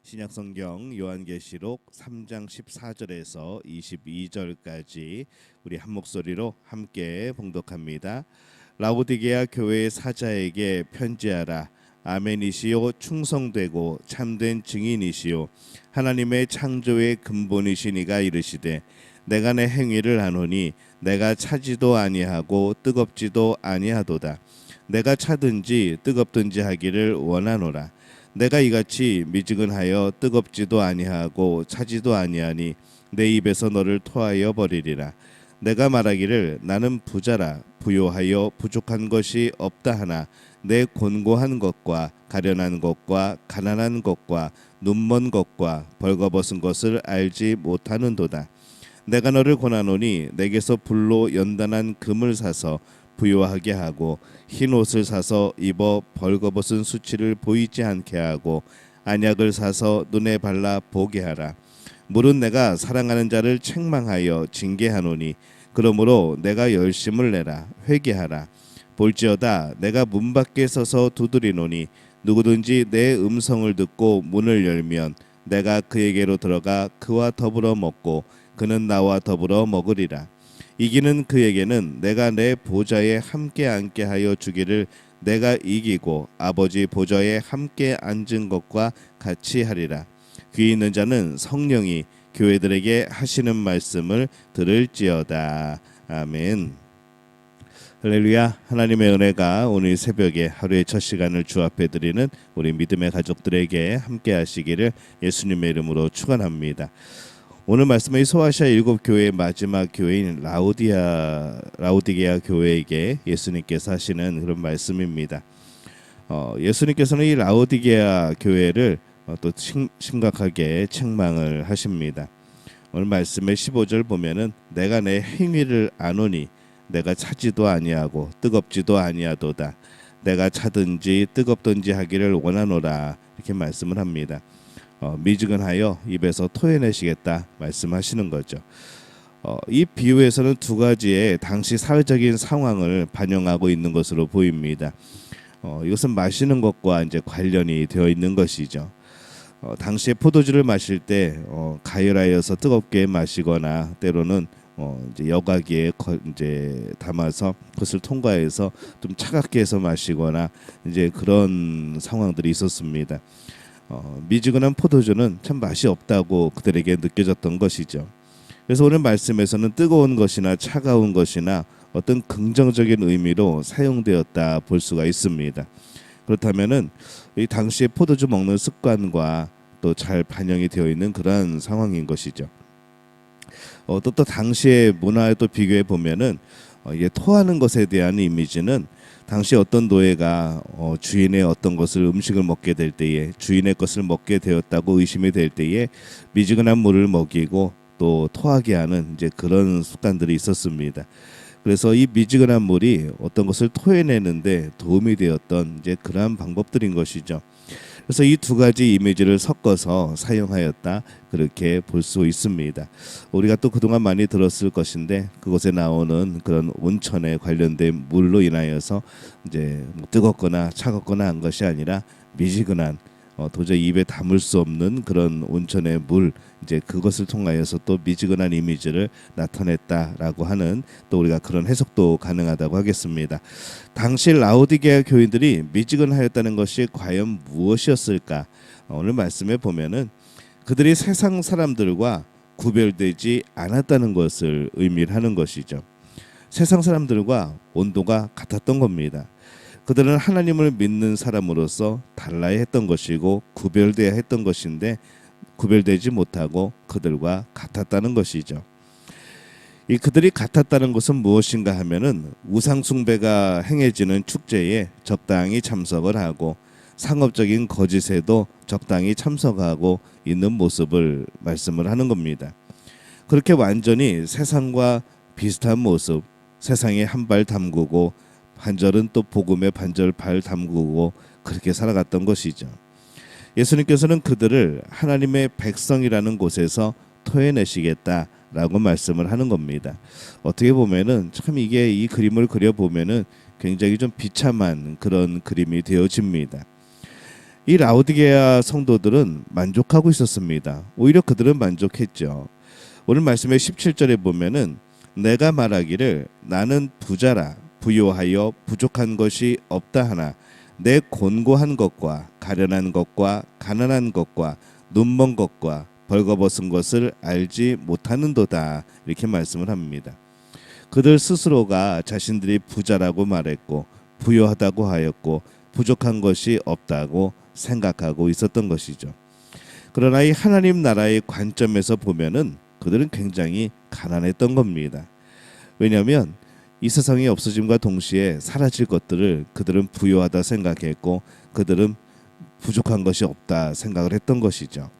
신약성경 요한계시록 3장 14절에서 22절까지 우리 한 목소리로 함께 봉독합니다. 라오디게아 교회의 사자에게 편지하라. 아멘이시요 충성되고 참된 증인이시요 하나님의 창조의 근본이시니가 이르시되 내가 내 행위를 아노니 내가 차지도 아니하고 뜨겁지도 아니하도다. 내가 차든지 뜨겁든지 하기를 원하노라. 내가 이같이 미지근하여 뜨겁지도 아니하고 차지도 아니하니 내 입에서 너를 토하여 버리리라. 내가 말하기를 나는 부자라 부요하여 부족한 것이 없다 하나 내 곤고한 것과 가련한 것과 가난한 것과 눈먼 것과 벌거벗은 것을 알지 못하는도다. 내가 너를 권하노니 내게서 불로 연단한 금을 사서 부요하게 하고 흰 옷을 사서 입어 벌거벗은 수치를 보이지 않게 하고 안약을 사서 눈에 발라 보게 하라. 물은 내가 사랑하는 자를 책망하여 징계하노니 그러므로 내가 열심을 내라. 회개하라. 볼지어다 내가 문 밖에 서서 두드리노니 누구든지 내 음성을 듣고 문을 열면 내가 그에게로 들어가 그와 더불어 먹고 그는 나와 더불어 먹으리라. 이기는 그에게는 내가 내 보좌에 함께 앉게 하여 주기를 내가 이기고 아버지 보좌에 함께 앉은 것과 같이 하리라. 귀 있는 자는 성령이 교회들에게 하시는 말씀을 들을지어다. 아멘. 할렐루야. 하나님의 은혜가 오늘 새벽에 하루의 첫 시간을 주 앞에 드리는 우리 믿음의 가족들에게 함께 하시기를 예수님의 이름으로 축원합니다. 오늘 말씀은 소아시아 7교회의 마지막 교회인 라오디게아 교회에게 예수님께서 하시는 그런 말씀입니다. 예수님께서는 이 라오디게아 교회를 또 심각하게 책망을 하십니다. 오늘 말씀의 15절 보면은 내가 내 행위를 아노니 내가 차지도 아니하고 뜨겁지도 아니하도다. 내가 차든지 뜨겁든지 하기를 원하노라. 이렇게 말씀을 합니다. 미지근하여 입에서 토해내시겠다 말씀하시는 거죠. 이 비유에서는 두 가지의 당시 사회적인 상황을 반영하고 있는 것으로 보입니다. 이것은 마시는 것과 이제 관련이 되어 있는 것이죠. 당시에 포도주를 마실 때 가열하여서 뜨겁게 마시거나 때로는 이제 여과기에 이제 담아서 그것을 통과해서 좀 차갑게 해서 마시거나 이제 그런 상황들이 있었습니다. 미지근한 포도주는 참 맛이 없다고 그들에게 느껴졌던 것이죠. 그래서 오늘 말씀에서는 뜨거운 것이나 차가운 것이나 어떤 긍정적인 의미로 사용되었다 볼 수가 있습니다. 그렇다면은 이 당시에 포도주 먹는 습관과 또 잘 반영이 되어 있는 그러한 상황인 것이죠. 또 당시의 문화에 또 비교해 보면은 이게 토하는 것에 대한 이미지는 당시 어떤 노예가 주인의 어떤 것을 음식을 먹게 될 때에 주인의 것을 먹게 되었다고 의심이 될 때에 미지근한 물을 먹이고 또 토하게 하는 이제 그런 습관들이 있었습니다. 그래서 이 미지근한 물이 어떤 것을 토해내는데 도움이 되었던 이제 그러한 방법들인 것이죠. 그래서 이 두 가지 이미지를 섞어서 사용하였다 그렇게 볼 수 있습니다. 우리가 또 그동안 많이 들었을 것인데 그곳에 나오는 그런 온천에 관련된 물로 인하여서 이제 뜨겁거나 차갑거나 한 것이 아니라 미지근한 도저히 입에 담을 수 없는 그런 온천의 물 이제 그것을 통하여서 또 미지근한 이미지를 나타냈다라고 하는 또 우리가 그런 해석도 가능하다고 하겠습니다. 당시 라오디게아 교인들이 미지근하였다는 것이 과연 무엇이었을까? 오늘 말씀에 보면은 그들이 세상 사람들과 구별되지 않았다는 것을 의미하는 것이죠. 세상 사람들과 온도가 같았던 겁니다. 그들은 하나님을 믿는 사람으로서 달라야 했던 것이고 구별되어야 했던 것인데 구별되지 못하고 그들과 같았다는 것이죠. 이 그들이 같았다는 것은 무엇인가 하면은 우상 숭배가 행해지는 축제에 적당히 참석을 하고 상업적인 거짓에도 적당히 참석하고 있는 모습을 말씀을 하는 겁니다. 그렇게 완전히 세상과 비슷한 모습, 세상에 한 발 담그고 반절은 또 복음에 반절 발 담그고 그렇게 살아갔던 것이죠. 예수님께서는 그들을 하나님의 백성이라는 곳에서 토해내시겠다라고 말씀을 하는 겁니다. 어떻게 보면은 참 이게 이 그림을 그려 보면은 굉장히 좀 비참한 그런 그림이 되어집니다. 이 라오디게아 성도들은 만족하고 있었습니다. 오히려 그들은 만족했죠. 오늘 말씀의 17절에 보면은 내가 말하기를 나는 부자라 부요하여 부족한 것이 없다 하나 내 곤고한 것과 가련한 것과 가난한 것과 눈먼 것과 벌거벗은 것을 알지 못하는도다 이렇게 말씀을 합니다. 그들 스스로가 자신들이 부자라고 말했고 부요하다고 하였고 부족한 것이 없다고 생각하고 있었던 것이죠. 그러나 이 하나님 나라의 관점에서 보면은 그들은 굉장히 가난했던 겁니다. 왜냐하면 이 세상이 없어짐과 동시에 사라질 것들을 그들은 부요하다 생각했고 그들은 부족한 것이 없다 생각을 했던 것이죠.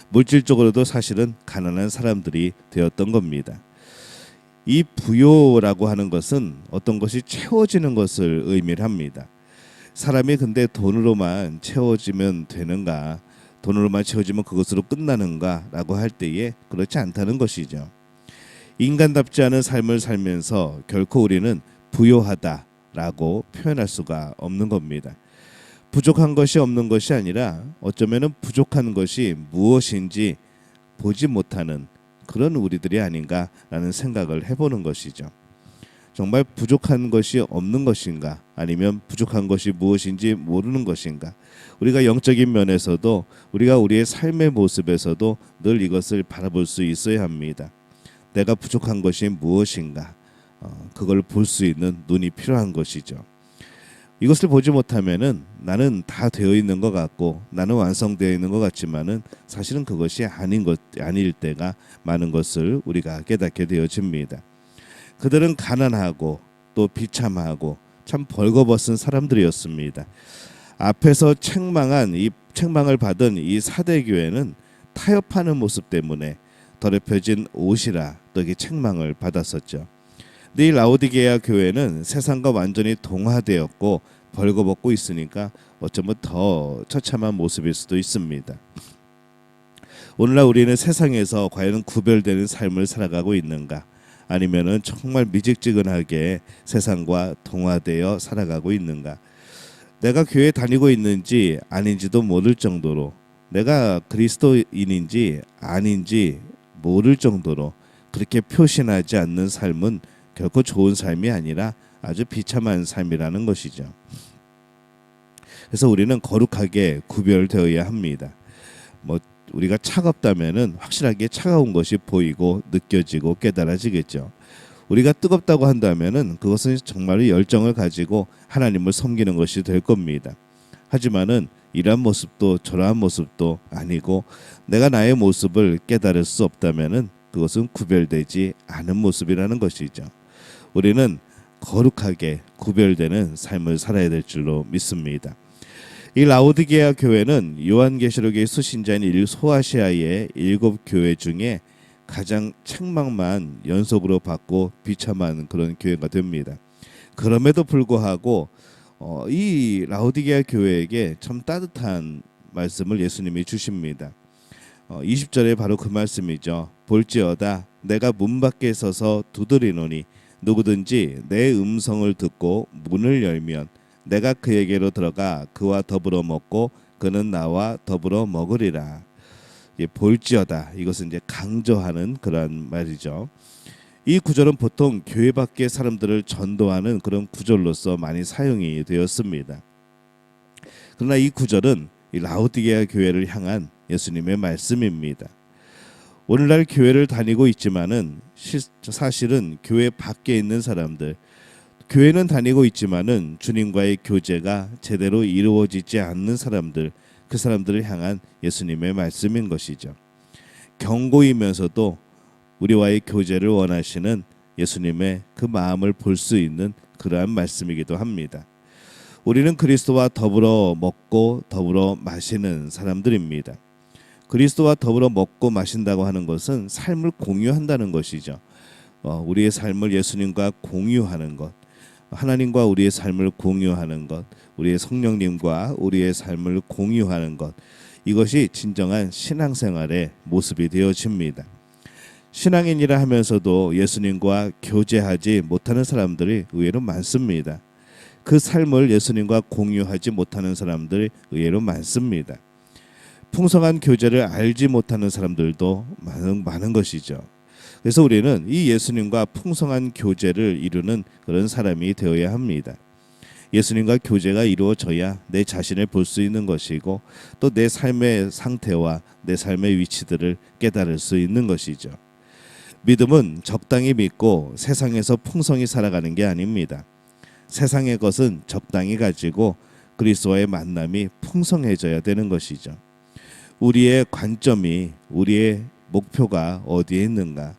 물질적으로도 사실은 가난한 사람들이 되었던 겁니다. 이 부요라고 하는 것은 어떤 것이 채워지는 것을 의미를 합니다. 사람이 근데 돈으로만 채워지면 되는가, 돈으로만 채워지면 그것으로 끝나는가라고 할 때에 그렇지 않다는 것이죠. 인간답지 않은 삶을 살면서 결코 우리는 부요하다라고 표현할 수가 없는 겁니다. 부족한 것이 없는 것이 아니라 어쩌면은 부족한 것이 무엇인지 보지 못하는 그런 우리들이 아닌가라는 생각을 해보는 것이죠. 정말 부족한 것이 없는 것인가 아니면 부족한 것이 무엇인지 모르는 것인가. 우리가 영적인 면에서도 우리가 우리의 삶의 모습에서도 늘 이것을 바라볼 수 있어야 합니다. 내가 부족한 것이 무엇인가 그걸 볼 수 있는 눈이 필요한 것이죠. 이것을 보지 못하면은 나는 다 되어 있는 것 같고 나는 완성되어 있는 것 같지만은 사실은 그것이 아닐 때가 많은 것을 우리가 깨닫게 되어집니다. 그들은 가난하고 또 비참하고 참 벌거벗은 사람들이었습니다. 앞에서 책망을 받은 이 사대 교회는 타협하는 모습 때문에 더럽혀진 옷이라 또 이게 책망을 받았었죠. 근데 이 라오디게아 교회는 세상과 완전히 동화되었고 벌거벗고 있으니까 어쩌면 더 처참한 모습일 수도 있습니다. 오늘날 우리는 세상에서 과연 구별되는 삶을 살아가고 있는가? 아니면은 정말 미직지근하게 세상과 동화되어 살아가고 있는가? 내가 교회 다니고 있는지 아닌지도 모를 정도로 내가 그리스도인인지 아닌지 모를 정도로 그렇게 표신하지 않는 삶은 결코 좋은 삶이 아니라 아주 비참한 삶이라는 것이죠. 그래서 우리는 거룩하게 구별되어야 합니다. 우리가 차갑다면은 확실하게 차가운 것이 보이고 느껴지고 깨달아지겠죠. 우리가 뜨겁다고 한다면은 그것은 정말 열정을 가지고 하나님을 섬기는 것이 될 겁니다. 하지만은 이러한 모습도 저러한 모습도 아니고 내가 나의 모습을 깨달을 수 없다면은 그것은 구별되지 않은 모습이라는 것이죠. 우리는 거룩하게 구별되는 삶을 살아야 될 줄로 믿습니다. 이 라오디게아 교회는 요한계시록의 수신자인 소아시아의 7 교회 중에 가장 책망만 연속으로 받고 비참한 그런 교회가 됩니다. 그럼에도 불구하고 이 라오디게아 교회에게 참 따뜻한 말씀을 예수님이 주십니다. 20절에 바로 그 말씀이죠. 볼지어다 내가 문 밖에 서서 두드리노니 누구든지 내 음성을 듣고 문을 열면 내가 그에게로 들어가 그와 더불어 먹고 그는 나와 더불어 먹으리라. 볼지어다 이것은 이제 강조하는 그런 말이죠. 이 구절은 보통 교회 밖의 사람들을 전도하는 그런 구절로서 많이 사용이 되었습니다. 그러나 이 구절은 이 라오디게아 교회를 향한 예수님의 말씀입니다. 오늘날 교회를 다니고 있지만은 사실은 교회 밖에 있는 사람들, 교회는 다니고 있지만은 주님과의 교제가 제대로 이루어지지 않는 사람들, 그 사람들을 향한 예수님의 말씀인 것이죠. 경고이면서도 우리와의 교제를 원하시는 예수님의 그 마음을 볼 수 있는 그러한 말씀이기도 합니다. 우리는 그리스도와 더불어 먹고 더불어 마시는 사람들입니다. 그리스도와 더불어 먹고 마신다고 하는 것은 삶을 공유한다는 것이죠. 우리의 삶을 예수님과 공유하는 것, 하나님과 우리의 삶을 공유하는 것, 우리의 성령님과 우리의 삶을 공유하는 것, 이것이 진정한 신앙생활의 모습이 되어집니다. 신앙인이라 하면서도 예수님과 교제하지 못하는 사람들이 의외로 많습니다. 그 삶을 예수님과 공유하지 못하는 사람들이 의외로 많습니다. 풍성한 교제를 알지 못하는 사람들도 많은 것이죠. 그래서 우리는 이 예수님과 풍성한 교제를 이루는 그런 사람이 되어야 합니다. 예수님과 교제가 이루어져야 내 자신을 볼 수 있는 것이고 또 내 삶의 상태와 내 삶의 위치들을 깨달을 수 있는 것이죠. 믿음은 적당히 믿고 세상에서 풍성히 살아가는 게 아닙니다. 세상의 것은 적당히 가지고 그리스도와의 만남이 풍성해져야 되는 것이죠. 우리의 관점이, 우리의 목표가 어디에 있는가?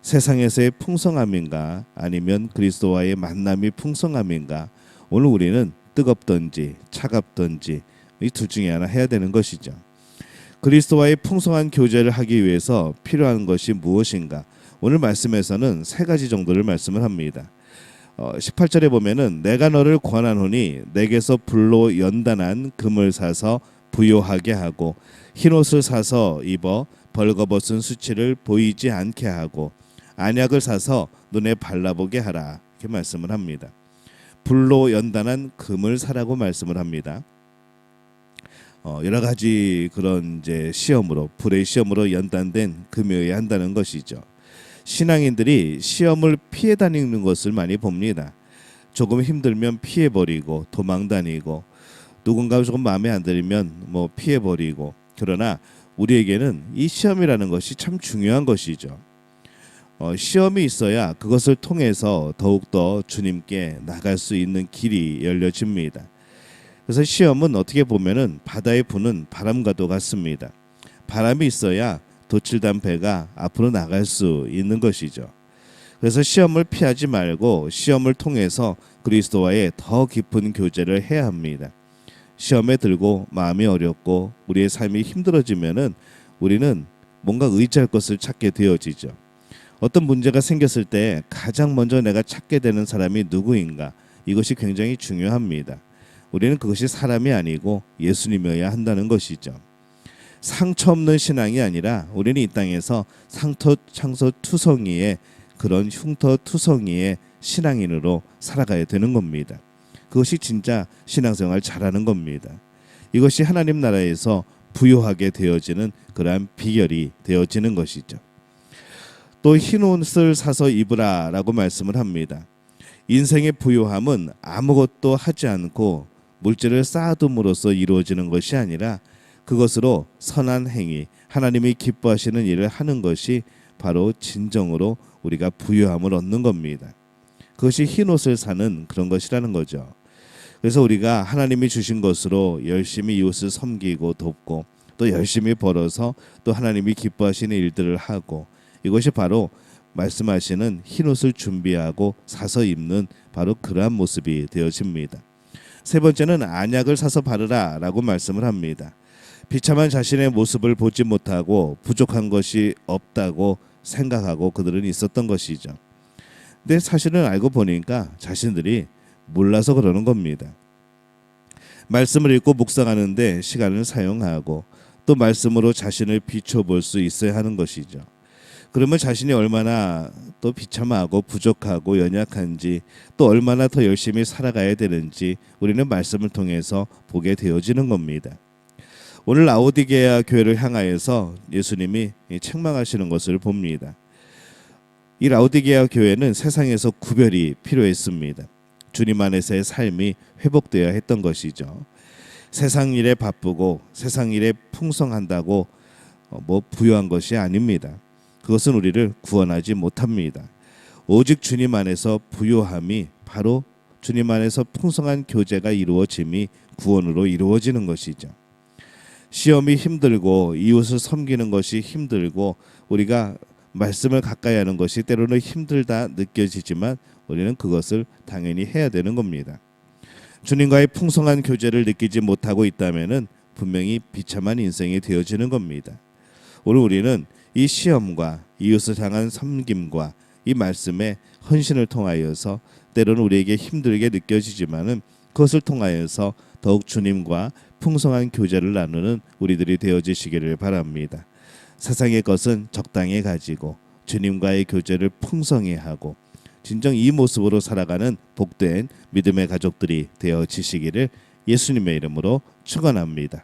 세상에서의 풍성함인가? 아니면 그리스도와의 만남이 풍성함인가? 오늘 우리는 뜨겁든지 차갑든지 이 둘 중에 하나 해야 되는 것이죠. 그리스도와의 풍성한 교제를 하기 위해서 필요한 것이 무엇인가? 오늘 말씀에서는 세 가지 정도를 말씀을 합니다. 18절에 보면은 내가 너를 권하노니 내게서 불로 연단한 금을 사서 부요하게 하고 흰옷을 사서 입어 벌거벗은 수치를 보이지 않게 하고 안약을 사서 눈에 발라보게 하라. 이렇게 말씀을 합니다. 불로 연단한 금을 사라고 말씀을 합니다. 여러 가지 그런 이제 시험으로, 불의 시험으로 연단된 금이어야 한다는 것이죠. 신앙인들이 시험을 피해 다니는 것을 많이 봅니다. 조금 힘들면 피해 버리고 도망 다니고 누군가 조금 마음에 안 들면 뭐 피해 버리고, 그러나 우리에게는 이 시험이라는 것이 참 중요한 것이죠. 시험이 있어야 그것을 통해서 더욱더 주님께 나갈 수 있는 길이 열려집니다. 그래서 시험은 어떻게 보면은 바다에 부는 바람과도 같습니다. 바람이 있어야 도칠단 배가 앞으로 나갈 수 있는 것이죠. 그래서 시험을 피하지 말고 시험을 통해서 그리스도와의 더 깊은 교제를 해야 합니다. 시험에 들고 마음이 어렵고 우리의 삶이 힘들어지면은 우리는 뭔가 의지할 것을 찾게 되어지죠. 어떤 문제가 생겼을 때 가장 먼저 내가 찾게 되는 사람이 누구인가? 이것이 굉장히 중요합니다. 우리는 그것이 사람이 아니고 예수님이어야 한다는 것이죠. 상처 없는 신앙이 아니라 우리는 이 땅에서 상처투성이의 그런 흉터투성이의 신앙인으로 살아가야 되는 겁니다. 그것이 진짜 신앙생활 잘하는 겁니다. 이것이 하나님 나라에서 부요하게 되어지는 그러한 비결이 되어지는 것이죠. 또 흰옷을 사서 입으라라고 말씀을 합니다. 인생의 부요함은 아무것도 하지 않고 물질을 쌓아둠으로써 이루어지는 것이 아니라 그것으로 선한 행위, 하나님이 기뻐하시는 일을 하는 것이 바로 진정으로 우리가 부요함을 얻는 겁니다. 그것이 흰옷을 사는 그런 것이라는 거죠. 그래서 우리가 하나님이 주신 것으로 열심히 이웃을 섬기고 돕고 또 열심히 벌어서 또 하나님이 기뻐하시는 일들을 하고, 이것이 바로 말씀하시는 흰옷을 준비하고 사서 입는 바로 그러한 모습이 되어집니다. 세 번째는 안약을 사서 바르라 라고 말씀을 합니다. 비참한 자신의 모습을 보지 못하고 부족한 것이 없다고 생각하고 그들은 있었던 것이죠. 근데 사실은 알고 보니까 자신들이 몰라서 그러는 겁니다. 말씀을 읽고 묵상하는데 시간을 사용하고 또 말씀으로 자신을 비춰볼 수 있어야 하는 것이죠. 그러면 자신이 얼마나 또 비참하고 부족하고 연약한지 또 얼마나 더 열심히 살아가야 되는지 우리는 말씀을 통해서 보게 되어지는 겁니다. 오늘 라오디게아 교회를 향하여서 예수님이 책망하시는 것을 봅니다. 이 라오디게아 교회는 세상에서 구별이 필요했습니다. 주님 안에서의 삶이 회복되어야 했던 것이죠. 세상 일에 바쁘고 세상 일에 풍성한다고 부유한 것이 아닙니다. 그것은 우리를 구원하지 못합니다. 오직 주님 안에서 부요함이, 바로 주님 안에서 풍성한 교제가 이루어짐이 구원으로 이루어지는 것이죠. 시험이 힘들고 이웃을 섬기는 것이 힘들고 우리가 말씀을 가까이 하는 것이 때로는 힘들다 느껴지지만 우리는 그것을 당연히 해야 되는 겁니다. 주님과의 풍성한 교제를 느끼지 못하고 있다면은 분명히 비참한 인생이 되어지는 겁니다. 오늘 우리는 이 시험과 이웃을 향한 섬김과 이 말씀의 헌신을 통하여서 때로는 우리에게 힘들게 느껴지지만은 그것을 통하여서 더욱 주님과 풍성한 교제를 나누는 우리들이 되어지시기를 바랍니다. 세상의 것은 적당히 가지고 주님과의 교제를 풍성히 하고 진정 이 모습으로 살아가는 복된 믿음의 가족들이 되어지시기를 예수님의 이름으로 축원합니다.